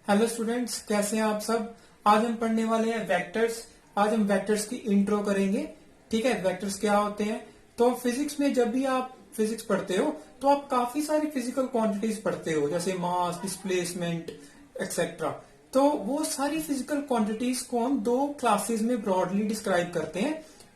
Hello students, कैसे हैं आप सब। आज हम पढ़ने वाले हैं वेक्टर्स। आज हम वेक्टर्स की इंट्रो करेंगे। ठीक है, वेक्टर्स क्या होते हैं। तो फिजिक्स में जब भी आप फिजिक्स पढ़ते हो तो आप काफी सारी फिजिकल क्वांटिटीज पढ़ते हो, जैसे मास, डिस्प्लेसमेंट एक्सेट्रा। तो वो सारी फिजिकल क्वांटिटीज को हम दो क्लासेस में ब्रॉडली डिस्क्राइब करते हैं।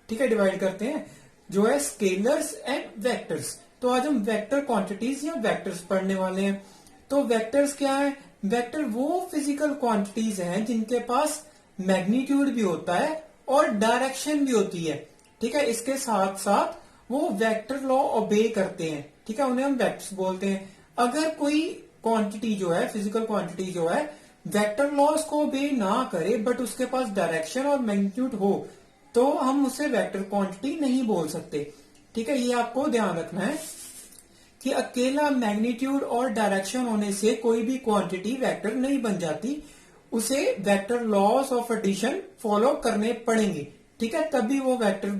ठीक है, डिवाइड करते हैं, जो है स्केलर्स एंड वेक्टर्स। तो आज हम वेक्टर क्वांटिटीज या वेक्टर्स पढ़ने वाले हैं। तो वेक्टर्स क्या है। वेक्टर वो फिजिकल क्वांटिटीज हैं जिनके पास मैग्नीट्यूड भी होता है और डायरेक्शन भी होती है। ठीक है, इसके साथ साथ वो वेक्टर लॉ ओबे करते हैं। ठीक है, उन्हें हम वेक्टर्स बोलते हैं। अगर कोई क्वांटिटी जो है, फिजिकल क्वांटिटी जो है, वेक्टर लॉस को ओबे ना करे बट उसके पास डायरेक्शन और मैग्नीट्यूड हो, तो हम उसे वेक्टर क्वांटिटी नहीं बोल सकते। ठीक है, ये आपको ध्यान रखना है कि अकेला मैग्नीट्यूड और डायरेक्शन होने से कोई भी क्वांटिटी वेक्टर नहीं बन जाती। उसे vector laws of addition follow करने पड़ेंगे। ठीक है, तभी वो वेक्टर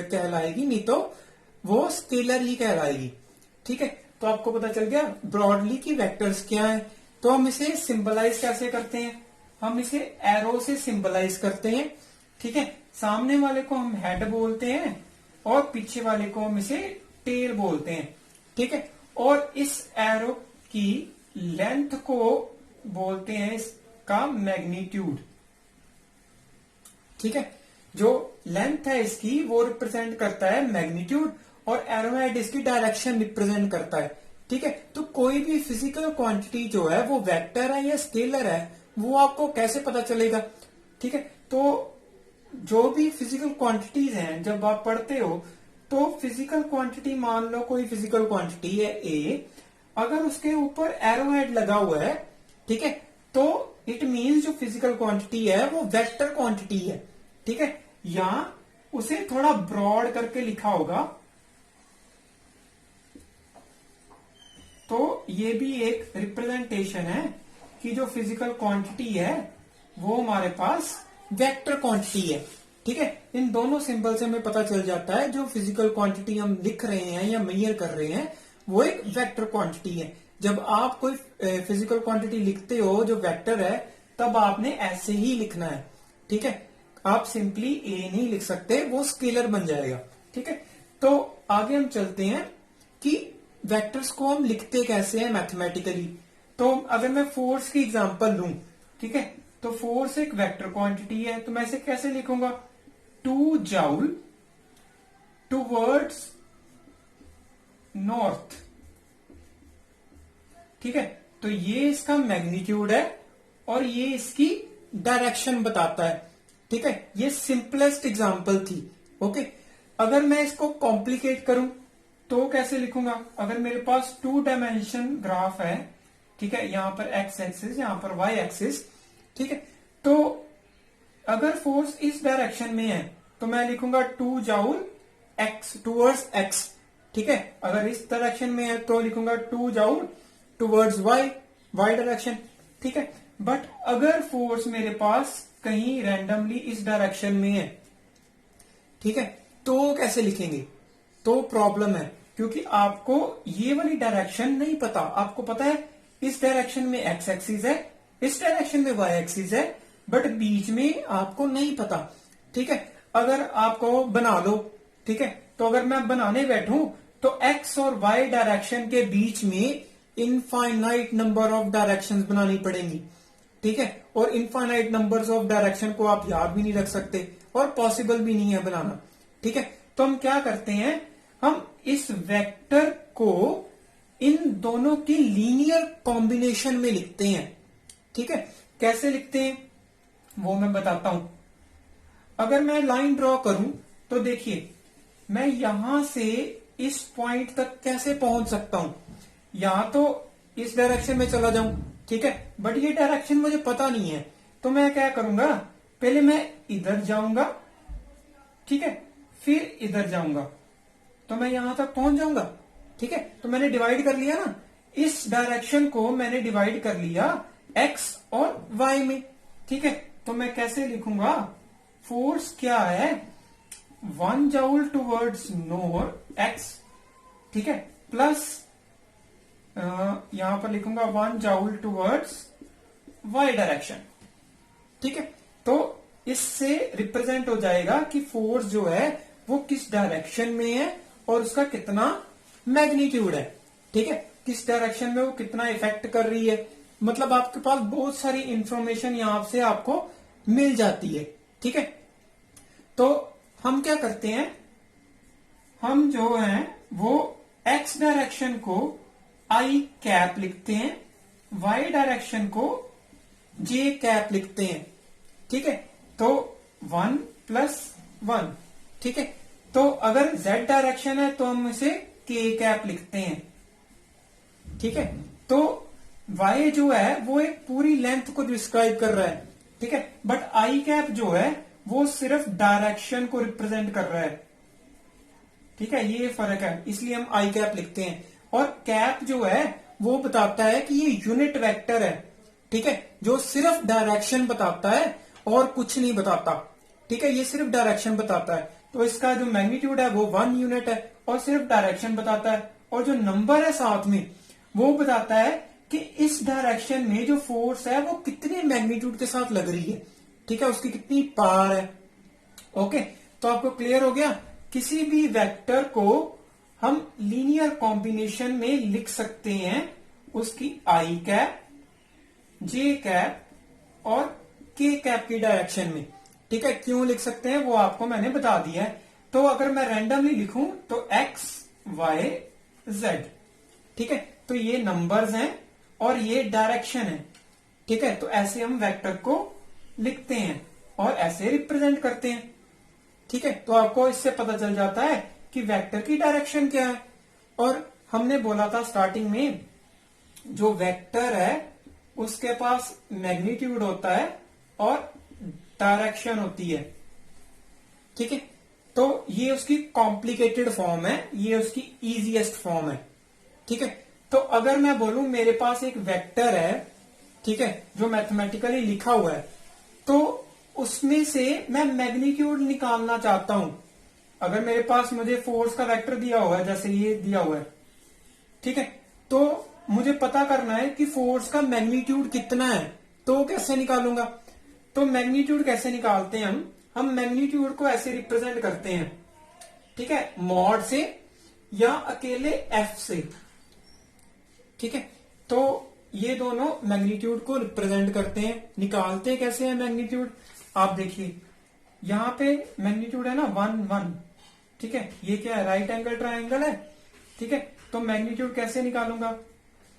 कहलाएगी, नहीं तो वो स्केलर ही कहलाएगी। ठीक है, तो आपको पता चल गया ब्रॉडली कि वेक्टर्स क्या है। तो हम इसे सिंबलाइज कैसे करते हैं। हम इसे एरो से सिंबलाइज करते हैं। ठीक है, सामने वाले को हम हेड बोलते हैं और पीछे वाले को हम इसे टेल बोलते हैं। ठीक है, और इस एरो की लेंथ को बोलते हैं इसका मैग्नीट्यूड। ठीक है, जो लेंथ है इसकी वो रिप्रेजेंट करता है मैग्नीट्यूड और एरो हेड इसकी डायरेक्शन रिप्रेजेंट करता है। ठीक है, तो कोई भी फिजिकल क्वांटिटी जो है वो वेक्टर है या स्केलर है, वो आपको कैसे पता चलेगा। ठीक है, तो जो भी फिजिकल क्वांटिटीज हैं जब आप पढ़ते हो, तो फिजिकल क्वांटिटी, मान लो कोई फिजिकल क्वांटिटी है ए, अगर उसके ऊपर एरो हेड लगा हुआ है, ठीक है, तो इट मींस जो फिजिकल क्वांटिटी है वो वेक्टर क्वांटिटी है। ठीक है, या उसे थोड़ा ब्रॉड करके लिखा होगा, तो ये भी एक रिप्रेजेंटेशन है कि जो फिजिकल क्वांटिटी है वो हमारे पास वेक्टर क्वांटिटी है। ठीक है, इन दोनों सिंबल से हमें पता चल जाता है जो फिजिकल क्वांटिटी हम लिख रहे हैं या मेजर कर रहे हैं वो एक वेक्टर क्वांटिटी है। जब आप कोई फिजिकल क्वांटिटी लिखते हो जो वेक्टर है, तब आपने ऐसे ही लिखना है। ठीक है, आप सिंपली ए नहीं लिख सकते, वो स्केलर बन जाएगा। ठीक है, तो आगे हम चलते हैं कि वेक्टर्स को हम लिखते कैसे हैं मैथमेटिकली। तो अगर मैं फोर्स की एग्जांपल लूं, ठीक है, तो फोर्स एक वेक्टर क्वांटिटी है, तो मैं इसे कैसे लिखूंगा, 2 जूल टूवर्ड्स नॉर्थ। ठीक है, तो ये इसका मैग्नीट्यूड है और ये इसकी डायरेक्शन बताता है। ठीक है, ये सिंपलेस्ट एग्जांपल थी। ओके, अगर मैं इसको कॉम्प्लिकेट करूं तो कैसे लिखूंगा। अगर मेरे पास 2 डायमेंशन ग्राफ है, ठीक है, यहां पर एक्स एक्सिस, यहां पर वाई एक्सिस। ठीक है, तो अगर फोर्स इस डायरेक्शन में है तो मैं लिखूंगा 2 जूल एक्स टूवर्ड्स एक्स। ठीक है, अगर इस डायरेक्शन में है तो लिखूंगा 2 joule towards Y, Y direction. ठीक है, बट अगर फोर्स मेरे पास कहीं रैंडमली इस डायरेक्शन में है, ठीक है, तो कैसे लिखेंगे। तो प्रॉब्लम है, क्योंकि आपको ये वाली डायरेक्शन नहीं पता। आपको पता है इस डायरेक्शन में एक्स एक्सिस है, इस डायरेक्शन में वाई एक्सिस है, बट बीच में आपको नहीं पता। ठीक है, अगर आपको बना लो, ठीक है, तो अगर मैं बनाने बैठूं तो एक्स और वाई डायरेक्शन के बीच में इनफाइनाइट नंबर ऑफ डायरेक्शंस बनानी पड़ेंगी। ठीक है, और इनफाइनाइट नंबर्स ऑफ डायरेक्शन को आप याद भी नहीं रख सकते और पॉसिबल भी नहीं है बनाना। ठीक है, तो हम क्या करते हैं, हम इस वेक्टर को इन दोनों की लीनियर कॉम्बिनेशन में लिखते हैं। ठीक है, कैसे लिखते हैं वो मैं बताता हूं। अगर मैं लाइन ड्रॉ करूं तो देखिए, मैं यहां से इस पॉइंट तक कैसे पहुंच सकता हूं। यहां तो इस डायरेक्शन में चला जाऊं, ठीक है, बट ये डायरेक्शन मुझे पता नहीं है, तो मैं क्या करूंगा, पहले मैं इधर जाऊंगा, ठीक है, फिर इधर जाऊंगा, तो मैं यहां तक पहुंच जाऊंगा। ठीक है, तो मैंने डिवाइड कर लिया ना, इस डायरेक्शन को मैंने डिवाइड कर लिया एक्स और वाई में। ठीक है, तो मैं कैसे लिखूंगा, फोर्स क्या है, 1 जूल टूवर्ड्स नॉर्थ एक्स, ठीक है, प्लस यहां पर लिखूंगा 1 जूल टूवर्ड्स वाई डायरेक्शन। ठीक है, तो इससे रिप्रेजेंट हो जाएगा कि फोर्स जो है वो किस डायरेक्शन में है और उसका कितना मैग्नीट्यूड है। ठीक है, किस डायरेक्शन में वो कितना इफेक्ट कर रही है, मतलब आपके पास बहुत सारी इंफॉर्मेशन यहां से आपको मिल जाती है। ठीक है, तो हम क्या करते हैं, हम जो है वो एक्स डायरेक्शन को आई कैप लिखते हैं, वाई डायरेक्शन को जे कैप लिखते हैं। ठीक है, तो 1 + 1। ठीक है, तो अगर z डायरेक्शन है तो हम इसे k कैप लिखते हैं। ठीक है, तो y जो है वो एक पूरी लेंथ को डिस्क्राइब कर रहा है। ठीक है, बट i कैप जो है वो सिर्फ डायरेक्शन को रिप्रेजेंट कर रहा है। ठीक है, ये फर्क है, इसलिए हम आई कैप लिखते हैं। और कैप जो है वो बताता है कि ये यूनिट वेक्टर है। ठीक है, जो सिर्फ डायरेक्शन बताता है और कुछ नहीं बताता। ठीक है, ये सिर्फ डायरेक्शन बताता है, तो इसका जो मैग्नीट्यूड है वो 1 यूनिट है और सिर्फ डायरेक्शन बताता है। और जो नंबर है साथ में वो बताता है कि इस डायरेक्शन में जो फोर्स है वो कितने मैग्नीट्यूड के साथ लग रही है। ठीक है, उसकी कितनी पावर है। ओके, तो आपको क्लियर हो गया। किसी भी वेक्टर को हम लीनियर कॉम्बिनेशन में लिख सकते हैं, उसकी आई कैप, जे कैप और के कैप की डायरेक्शन में। ठीक है, क्यों लिख सकते हैं वो आपको मैंने बता दिया है। तो अगर मैं रैंडमली लिखूं तो एक्स वाई जेड। ठीक है, तो ये नंबर्स हैं और ये डायरेक्शन है। ठीक है, तो ऐसे हम वेक्टर को लिखते हैं और ऐसे रिप्रेजेंट करते हैं। ठीक है, तो आपको इससे पता चल जाता है कि वेक्टर की डायरेक्शन क्या है। और हमने बोला था स्टार्टिंग में, जो वेक्टर है उसके पास मैग्नीट्यूड होता है और डायरेक्शन होती है। ठीक है, तो ये उसकी कॉम्प्लिकेटेड फॉर्म है, ये उसकी इजीएस्ट फॉर्म है। ठीक है, तो अगर मैं बोलूं मेरे पास एक वेक्टर है, ठीक है, जो मैथमेटिकली लिखा हुआ है, तो उसमें से मैं मैग्नीट्यूड निकालना चाहता हूं। अगर मेरे पास मुझे फोर्स का वेक्टर दिया हुआ है, जैसे ये दिया हुआ है, ठीक है, तो मुझे पता करना है कि फोर्स का मैग्नीट्यूड कितना है, तो कैसे निकालूंगा। तो मैग्नीट्यूड कैसे निकालते हैं हम मैग्नीट्यूड को ऐसे रिप्रेजेंट करते हैं। ठीक है, मॉड से या अकेले एफ से। ठीक है, तो ये दोनों मैग्नीट्यूड को रिप्रेजेंट करते हैं। निकालते कैसे हैं मैग्नीट्यूड, आप देखिए यहां पे मैग्नीट्यूड है ना 1 1। ठीक है, ये क्या है, राइट एंगल ट्राइंगल है। ठीक है, तो मैग्नीट्यूड कैसे निकालूंगा,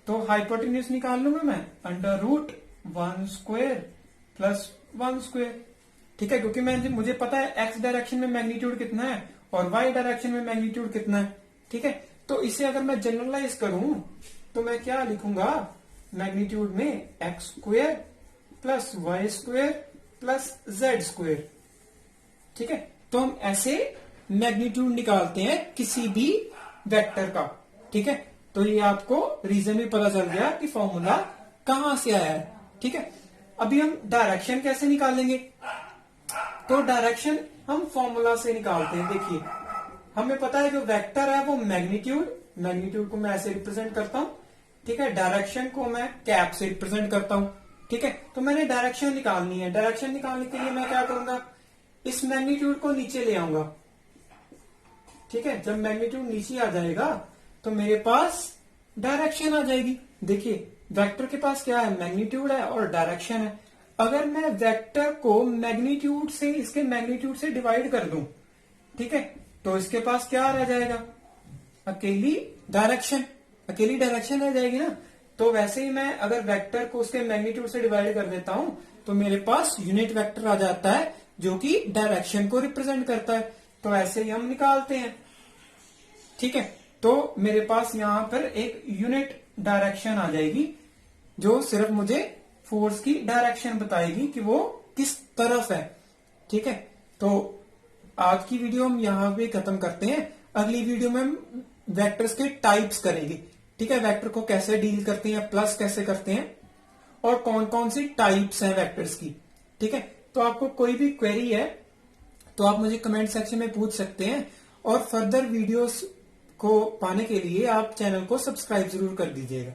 तो हाइपोटेन्यूज निकाल लूंगा मैं √1² + 1²। ठीक है, क्योंकि मुझे पता है एक्स डायरेक्शन में मैग्नीट्यूड कितना है और वाई डायरेक्शन में मैग्नीट्यूड कितना है। ठीक है, तो इसे अगर मैं जनरलाइज करूं तो मैं क्या लिखूंगा, मैग्नीट्यूड में x² + y² + z²। ठीक है, तो हम ऐसे मैग्नीट्यूड निकालते हैं किसी भी वेक्टर का। ठीक है, तो ये आपको रीजन भी पता चल गया कि फॉर्मूला कहां से आया है। ठीक है, अभी हम डायरेक्शन कैसे निकालेंगे, तो डायरेक्शन हम फॉर्मूला से निकालते हैं। देखिए हमें पता है जो वेक्टर है वो मैग्नीट्यूड को मैं ऐसे रिप्रेजेंट करता हूं। ठीक है, डायरेक्शन को मैं कैप से रिप्रेजेंट करता हूं। ठीक है, तो मैंने डायरेक्शन निकालनी है। डायरेक्शन निकालने के लिए मैं क्या करूंगा, इस मैग्नीट्यूड को नीचे ले आऊंगा। ठीक है, जब मैग्नीट्यूड नीचे आ जाएगा तो मेरे पास डायरेक्शन आ जाएगी। देखिए वेक्टर के पास क्या है, मैग्नीट्यूड है और डायरेक्शन है। अगर मैं वेक्टर को मैग्नीट्यूड से, इसके मैग्नीट्यूड से डिवाइड कर दूं, ठीक है, तो इसके पास क्या रह जाएगा, अकेली डायरेक्शन रह जाएगी ना। तो वैसे ही मैं अगर वेक्टर को उसके मैग्नीट्यूड से डिवाइड कर देता हूं तो मेरे पास यूनिट वेक्टर आ जाता है जो कि डायरेक्शन को रिप्रेजेंट करता है। तो ऐसे ही हम निकालते हैं। ठीक है, तो मेरे पास यहां पर एक यूनिट डायरेक्शन आ जाएगी जो सिर्फ मुझे फोर्स की डायरेक्शन बताएगी कि वो किस तरफ है। ठीक है, तो आज की वीडियो हम यहां पे खत्म करते हैं। अगली वीडियो में हम वेक्टर्स के टाइप्स करेंगे। ठीक है, वेक्टर को कैसे डील करते हैं, प्लस कैसे करते हैं और कौन कौन सी टाइप्स हैं वेक्टर्स की। ठीक है, तो आपको कोई भी क्वेरी है तो आप मुझे कमेंट सेक्शन में पूछ सकते हैं और फर्दर वीडियोस को पाने के लिए आप चैनल को सब्सक्राइब जरूर कर दीजिएगा।